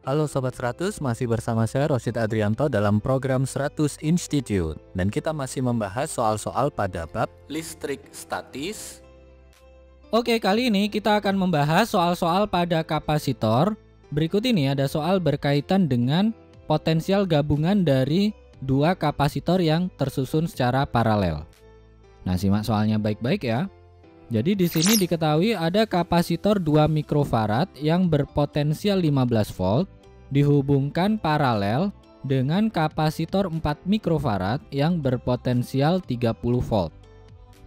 Halo Sobat 100, masih bersama saya Rosid Adrianto dalam program 100 Institute. Dan kita masih membahas soal-soal pada bab listrik statis. Oke, kali ini kita akan membahas soal-soal pada kapasitor. Berikut ini ada soal berkaitan dengan potensial gabungan dari dua kapasitor yang tersusun secara paralel. Nah, simak soalnya baik-baik ya. Jadi di sini diketahui ada kapasitor 2 mikrofarad yang berpotensial 15 volt dihubungkan paralel dengan kapasitor 4 mikrofarad yang berpotensial 30 volt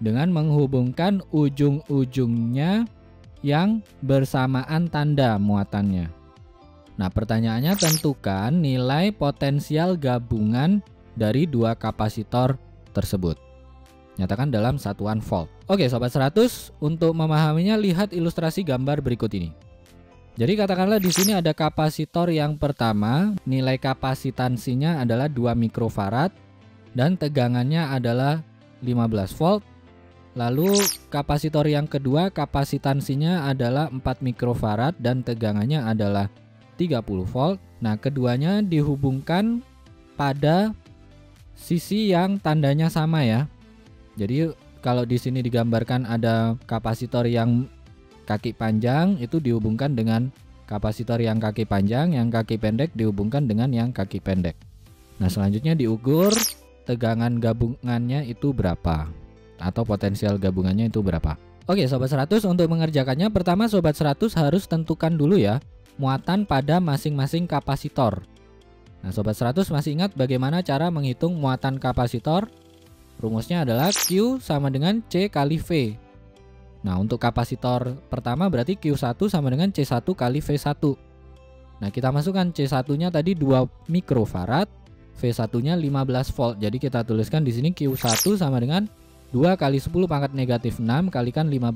dengan menghubungkan ujung-ujungnya yang bersamaan tanda muatannya. Nah, pertanyaannya tentukan nilai potensial gabungan dari dua kapasitor tersebut. Nyatakan dalam satuan volt. Oke Sobat 100, untuk memahaminya lihat ilustrasi gambar berikut ini. Jadi katakanlah di sini ada kapasitor yang pertama, nilai kapasitansinya adalah 2 mikrofarad dan tegangannya adalah 15 volt. Lalu kapasitor yang kedua kapasitansinya adalah 4 mikrofarad dan tegangannya adalah 30 volt. Nah, keduanya dihubungkan pada sisi yang tandanya sama ya. Jadi kalau di sini digambarkan ada kapasitor yang kaki panjang itu dihubungkan dengan kapasitor yang kaki panjang, yang kaki pendek dihubungkan dengan yang kaki pendek. Nah, selanjutnya diukur tegangan gabungannya itu berapa atau potensial gabungannya itu berapa. Oke Sobat 100, untuk mengerjakannya pertama Sobat 100 harus tentukan dulu ya muatan pada masing-masing kapasitor. Nah, Sobat 100 masih ingat bagaimana cara menghitung muatan kapasitor? Rumusnya adalah Q sama dengan C kali V. Nah, untuk kapasitor pertama berarti Q1 sama dengan C1 kali V1. Nah, kita masukkan C1-nya tadi 2 mikrofarad, V1-nya 15 volt. Jadi kita tuliskan di sini Q1 sama dengan 2 kali 10 pangkat negatif 6 kalikan 15.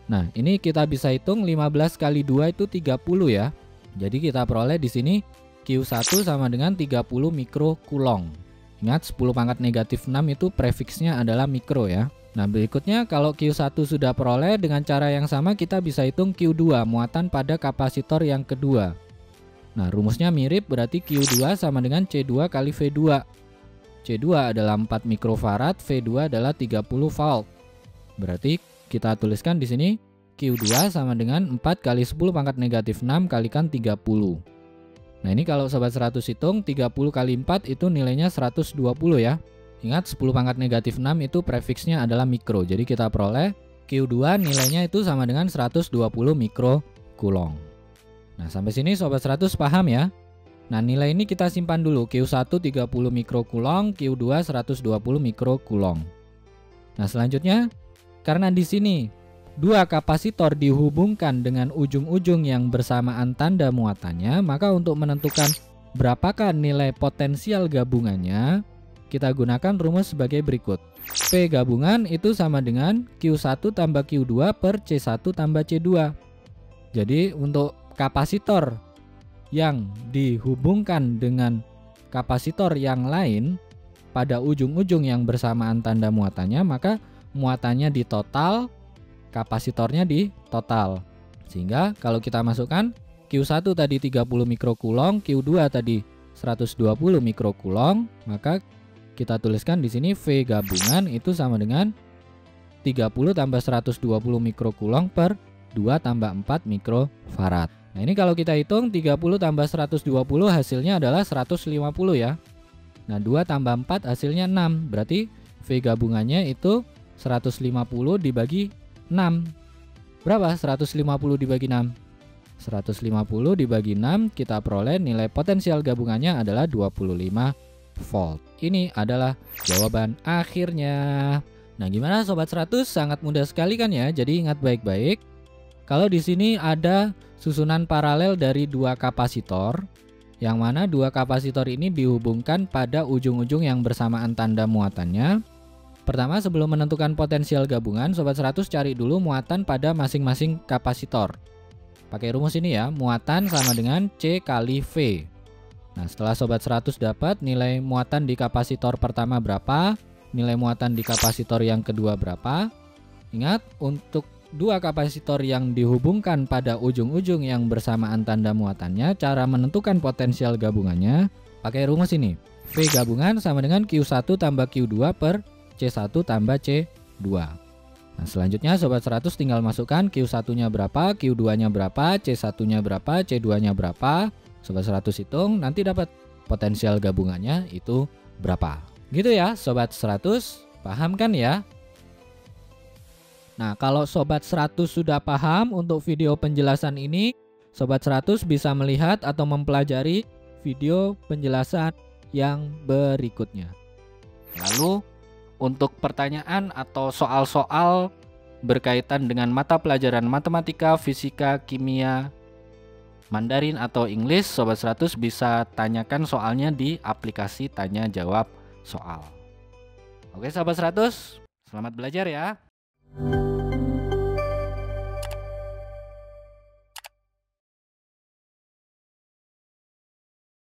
Nah, ini kita bisa hitung 15 kali 2 itu 30 ya. Jadi kita peroleh di sini Q1 sama dengan 30 mikrokulong. Ingat 10 pangkat negatif 6 itu prefiksnya adalah mikro ya. Nah, berikutnya kalau Q1 sudah peroleh, dengan cara yang sama kita bisa hitung Q2 muatan pada kapasitor yang kedua. Nah, rumusnya mirip, berarti Q2 sama dengan C2 kali V2. C2 adalah 4 mikrofarad, V2 adalah 30 volt. Berarti kita tuliskan di sini Q2 sama dengan 4 kali 10 pangkat negatif 6 kalikan 30. Nah, ini kalau Sobat 100 hitung 30 kali 4 itu nilainya 120 ya. Ingat 10 pangkat negatif 6 itu prefiksnya adalah mikro. Jadi kita peroleh Q2 nilainya itu sama dengan 120 mikrokulong. Nah, sampai sini Sobat 100 paham ya. Nah, nilai ini kita simpan dulu. Q1 30 mikrokulong, Q2 120 mikrokulong. Nah, selanjutnya karena di sini dua kapasitor dihubungkan dengan ujung-ujung yang bersamaan tanda muatannya, maka untuk menentukan berapakah nilai potensial gabungannya, kita gunakan rumus sebagai berikut. P gabungan itu sama dengan Q1 tambah Q2 per C1 tambah C2. Jadi untuk kapasitor yang dihubungkan dengan kapasitor yang lain pada ujung-ujung yang bersamaan tanda muatannya, maka muatannya di total, kapasitornya di total. Sehingga kalau kita masukkan Q1 tadi 30 mikrokulong, Q2 tadi 120 mikrokulong, maka kita tuliskan di sini V gabungan itu sama dengan 30 tambah 120 mikrokulong per 2 tambah 4 mikrofarad. Nah, ini kalau kita hitung 30 tambah 120 hasilnya adalah 150 ya. Nah, 2 tambah 4 hasilnya 6. Berarti V gabungannya itu 150 dibagi 6. Berapa 150 dibagi 6? 150 dibagi 6 kita peroleh nilai potensial gabungannya adalah 25 volt. Ini adalah jawaban akhirnya. Nah, gimana Sobat 100? Sangat mudah sekali kan ya. Jadi ingat baik-baik. Kalau di sini ada susunan paralel dari dua kapasitor, yang mana dua kapasitor ini dihubungkan pada ujung-ujung yang bersamaan tanda muatannya. Pertama, sebelum menentukan potensial gabungan, Sobat 100 cari dulu muatan pada masing-masing kapasitor. Pakai rumus ini ya, muatan sama dengan C kali V. Nah, setelah Sobat 100 dapat nilai muatan di kapasitor pertama berapa, nilai muatan di kapasitor yang kedua berapa. Ingat, untuk dua kapasitor yang dihubungkan pada ujung-ujung yang bersamaan tanda muatannya, cara menentukan potensial gabungannya pakai rumus ini. V gabungan sama dengan Q1 tambah Q2 per C1 tambah C2. Nah, selanjutnya Sobat 100 tinggal masukkan Q1-nya berapa, Q2-nya berapa, C1-nya berapa, C2-nya berapa. Sobat 100 hitung, nanti dapat potensial gabungannya itu berapa. Gitu ya Sobat 100, paham kan ya? Nah, kalau Sobat 100 sudah paham untuk video penjelasan ini, Sobat 100 bisa melihat atau mempelajari video penjelasan yang berikutnya. Lalu, untuk pertanyaan atau soal-soal berkaitan dengan mata pelajaran matematika, fisika, kimia, Mandarin atau English, Sobat 100 bisa tanyakan soalnya di aplikasi tanya jawab soal. Oke Sobat 100, selamat belajar ya.